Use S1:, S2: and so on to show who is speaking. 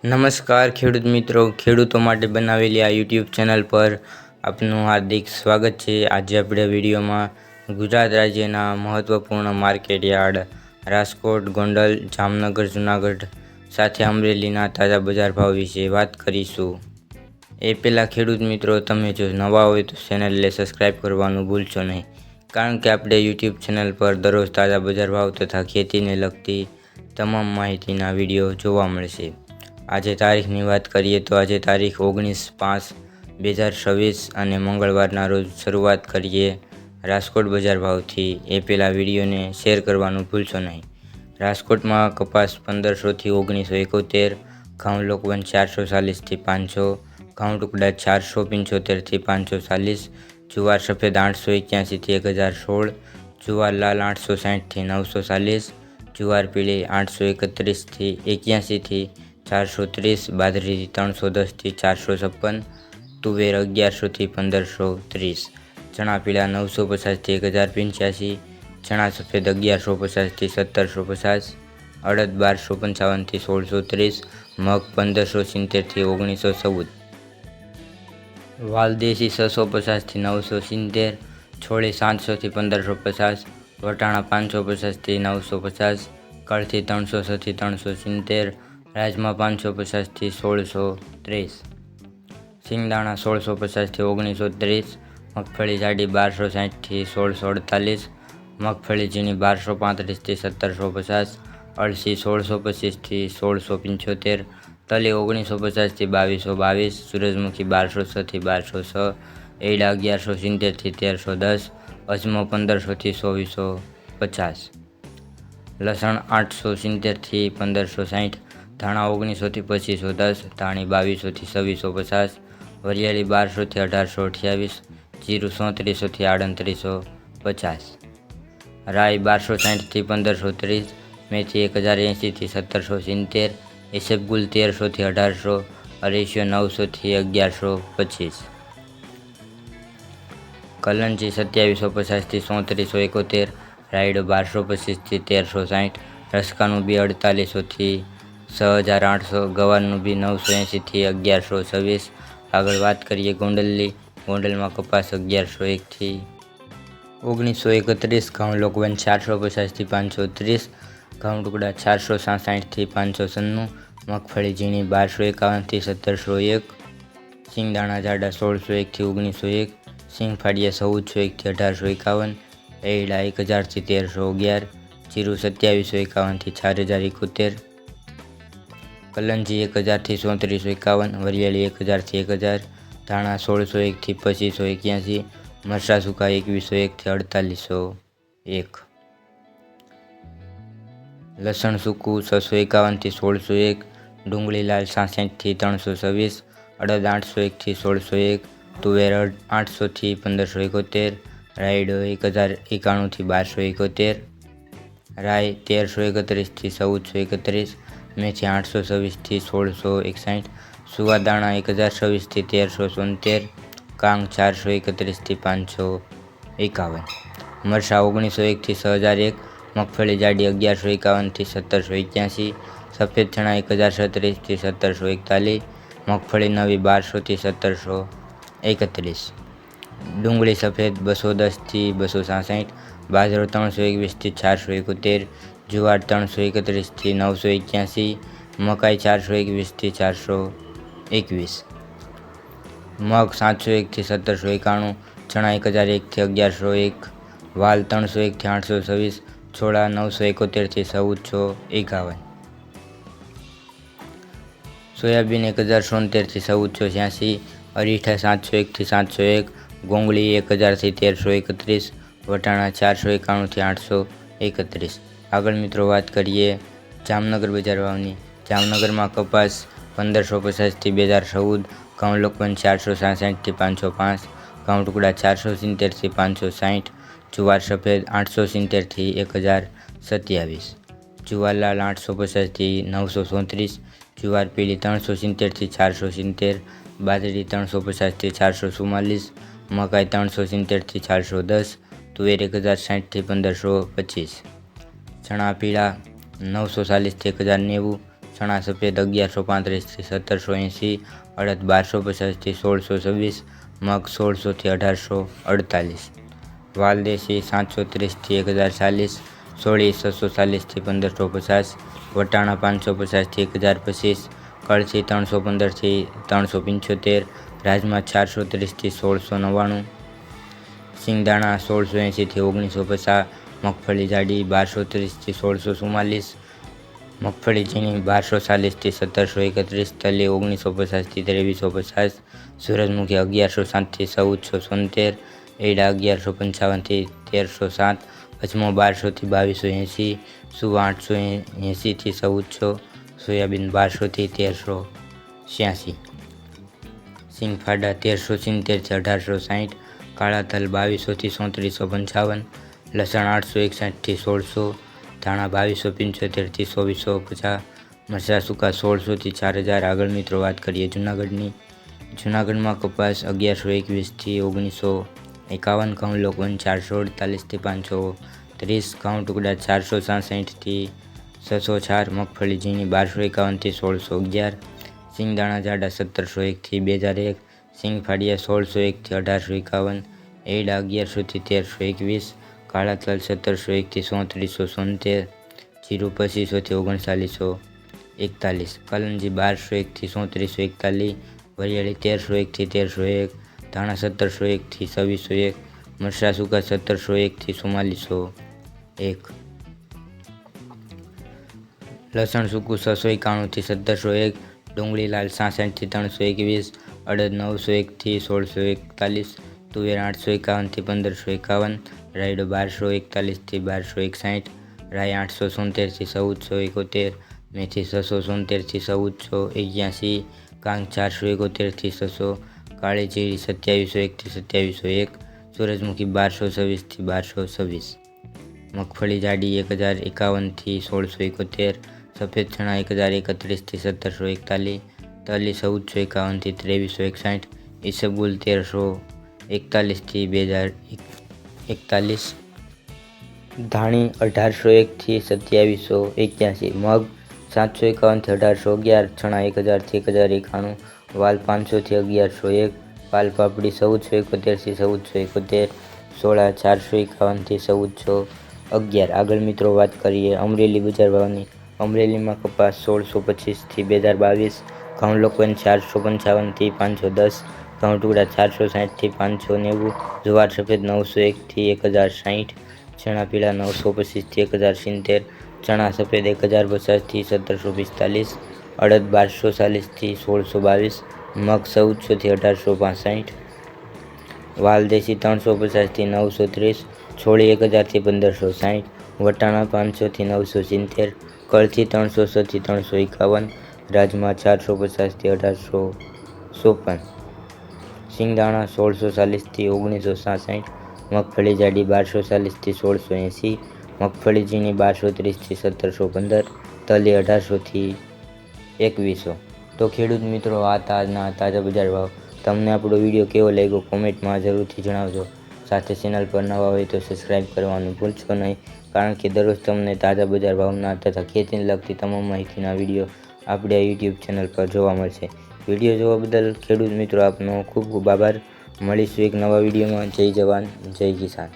S1: નમસ્કાર ખેડૂત મિત્રો, ખેડૂતો માટે બનાવેલી આ યુટ્યુબ ચેનલ પર આપનું હાર્દિક સ્વાગત છે। આજે આપણે વિડીયોમાં ગુજરાત રાજ્યના મહત્વપૂર્ણ માર્કેટ યાર્ડ રાજકોટ, ગોંડલ, જામનગર, જૂનાગઢ સાથે અમરેલીના તાજા બજાર ભાવ વિશે વાત કરીશું। એ પહેલાં ખેડૂત મિત્રો, તમે જો નવા હોય તો ચેનલને સબસ્ક્રાઈબ કરવાનું ભૂલશો નહીં, કારણ કે આપણે યુટ્યુબ ચેનલ પર દરરોજ તાજા બજાર ભાવ તથા ખેતીને લગતી તમામ માહિતીના વિડીયો જોવા મળશે। આજે તારીખની વાત કરીએ તો આજે તારીખ 19/5/2026 અને મંગળવારના રોજ શરૂઆત કરીએ રાજકોટ બજાર ભાવથી। એ પહેલાં વિડીયોને શેર કરવાનું ભૂલશો નહીં। રાજકોટમાં કપાસ 1500 થી 1971, ઘઉં લોકવન 440 થી 500, ઘઉં ટુકડા 475 થી 540, જુવાર સફેદ 881 થી 1016, જુવાર લાલ 860 થી 940, જુવાર પીળી 831 થી 81 થી 430, બાજરી 310 થી 456, તુવેર 1100 થી 1530, ચણા પીળા 950 થી 1085, ચણા સફેદ 1150 થી 1750, અડદ 1255 થી 1630, મગ 1570 થી 1914, વાલ દેશી 650 થી 970, છોળી 700 થી 1550, વટાણા 550 થી 950, કળથી 306 થી 370, રાજમા 550 થી 1630, સિંગદાણા 1650 થી 1930, મગફળી જાડી 1260 થી 1648, મગફળી ઝીણી 1235 થી 1750, અળસી 1625 થી 1675, તલી 1950 થી 2222, સૂરજમુખી 1206 થી 1206, એડા 1170 થી 1310, અજમો 1500 થી 2450, લસણ 870 થી 1560, ધાણા 1900 થી 2510, ધાણી 2200 થી 2650, વરિયાળી 1200 થી 1828, જીરું 3700 થી 3850, રાઈ 1260 થી 1530, મેથી 1080 થી 1770, ઈસબગુલ 1300 થી 1800, અરેશિયો 900 થી 1125, કલંજી 2750 થી 3471, રાયડો 1225 થી 1360, રસકાનું બી 4800 થી 6800, ગવારનું બી 980 થી 1126। આગળ વાત કરીએ ગોંડલની। ગોંડલમાં કપાસ 1101 થી 1931, ઘઉં લોકવન 450 થી 530, ઘઉં ટુકડા 467 થી 596, મગફળી ઝીણી 1251 થી 1701, સિંગદાણા જાડા 1601 થી 1901, સિંગફાડિયા 1401 થી 1851, એરડા 1000 થી 1311, જીરું 2751 થી 4071, કલંજી 1000 થી 3451, વરિયાળી 1000 થી 1000, ધાણા 1601 થી 2581, મરચાં સૂકા 2101 થી 4801, લસણ સૂકું 651 થી 1601, ડુંગળી લાલ 66 થી 326, અડદ 801 થી 1601, તુવેર 800 થી 1571, રાયડો 1091 થી 1271, રાઈ 1331 થી 1431, મેથી 826 થી 1661, સુવાદાણા 1026 થી 1373, કાંગ 431 થી 551, મરચાં 1901 થી 6001, મગફળી જાડી 1151 થી 1781, સફેદ ચણા 1036 થી 1741, મગફળી નવી 1200 થી 1731, ડુંગળી સફેદ 210 થી 266, બાજરો 321 થી 471, જુવાર 331 થી 981, મકાઈ 421 થી 421, મગ 701 થી 1791, ચણા 1001 થી 1101, વાલ 301 થી 826, છોળા 971 થી 1451, સોયાબીન 1076 થી 1486, અરીઠા 701 થી 701, ગોંગળી 1000 થી 1331, વટાણા 491 થી 831। આગળ મિત્રો વાત કરીએ જામનગર બજાર ભાવની। જામનગરમાં કપાસ 1550 થી 2014, ઘઉં લોકવન 467 થી 505, ઘઉં ટુકડા 470 થી 560, જુવાર સફેદ 870 થી 1027, જુવાર લાલ 850 થી 934, જુવાર પીળી 370 થી 470, બાજરી 350 થી 444, મકાઈ 370 થી 410, તુવેર 1060 થી 1525, ચણા પીળા 940 થી 1090, ચણા સફેદ 1135થી 1780, અડદ 1250થી 1626, મગ 1600થી 1848, વાલ દેશી 730થી 1040, સોળી 640થી 1550, વટાણા 550થી 1025, કળથી 315થી 375, રાજમા 430થી 1699, સિંગદાણા 1680થી 1950, મગફળી જાડી 1230થી 1644, મગફળી ઝીણી 1240થી 1731, તલી 1950થી 2350, સૂરજમુખી 1107થી 1476, એડા 1155થી 1307, અજમો 1200થી 2280, સુવા 880થી 1400, સોયાબીન 1200થી 1386, સિંગફાડા 1370થી 1860, કાળા તલ 2200થી 3455, લસણ 861થી 1600, ધાણા 2275થી 2450, મરચાં સૂકા 1600થી 4000। આગળ મિત્રો વાત કરીએ જૂનાગઢની। જૂનાગઢમાં કપાસ 1121થી 1951, ઘઉં લોકવન 448થી 530, ઘઉં ટુકડા 466થી 604, મગફળી ઝીણી 1251થી 1611, સિંગદાણા જાડા 1701થી 2001, સિંગ ફાડિયા 1601થી 1851, એડા 1100થી 1321, કાળા તલ 1701થી 3470, જીરું 2500થી 3941, કલંજી 1201થી 3441, વરિયાળી 1301થી 1301, ધાણા 1701થી 2601, મરચાં સૂકા 1701થી 4401, લસણ સૂકું 691થી 1701, ડુંગળી લાલ 66થી 321, અડદ 901થી 1641, તુવેર 851થી 1551, રાયડો 1241થી 1261, રાઈ 870થી 1471, મેથી 670થી 1481, કાંગ 471થી 600, કાળી જીરી 2701થી 2701, સૂરજમુખી 1226થી 1226, મગફળી જાડી 1051થી 1671, સફેદ ચણા 1031થી 1741, તલી 1451થી 2361, ઈસબગુલ 1341થી 2041, ધાણી 1801થી 2781, મગ 751થી 1811, ચણા 1000થી 1091, વાલ 500થી 1101, વાલ પાપડી 1471થી 1471, સોળા 451થી 1411। આગળ મિત્રો વાત કરીએ અમરેલી બજાર ભાવની। અમરેલીમાં કપાસ 1625થી 2022, ઘઉં લોકવન 455થી 510, ઘઉં ટુકડા 460થી 590, જુવાર સફેદ 901થી 1060, ચણા પીળા 925થી 1070, ચણા સફેદ 1050થી 1745, અડદ 1240થી 1622, મગ 1400થી 1865, વાલ દેશી 350થી 930, છોળી 1000થી 1560, વટાણા 500થી 970, કળથી 306થી 351, રાજમા 450થી 1854, સિંગદાણા 1640થી 1966, મગફળી જાડી 1240થી 1680, મગફળી ઝીણી 1230થી 1715, તલી 1800થી 2100। તો ખેડૂત મિત્રો આ આજના તાજા બજાર ભાવ। તમને આપણો વિડીયો કેવો લાગ્યો કોમેન્ટમાં જરૂરથી જણાવજો। સાથે ચેનલ પર નવા હોય તો સબસ્ક્રાઈબ કરવાનું ભૂલશો નહીં, કારણ કે દરરોજ તમને તાજા બજાર ભાવના તથા ખેતીને લગતી તમામ માહિતીના વિડીયો આપણે આ યુટ્યુબ ચેનલ પર જોવા મળશે। વિડીયો જોવા બદલ ખેડૂત મિત્રો આપનો ખૂબ ખૂબ આભાર। મળીશું એક નવા વિડીયોમાં। જય જવાન જય કિસાન।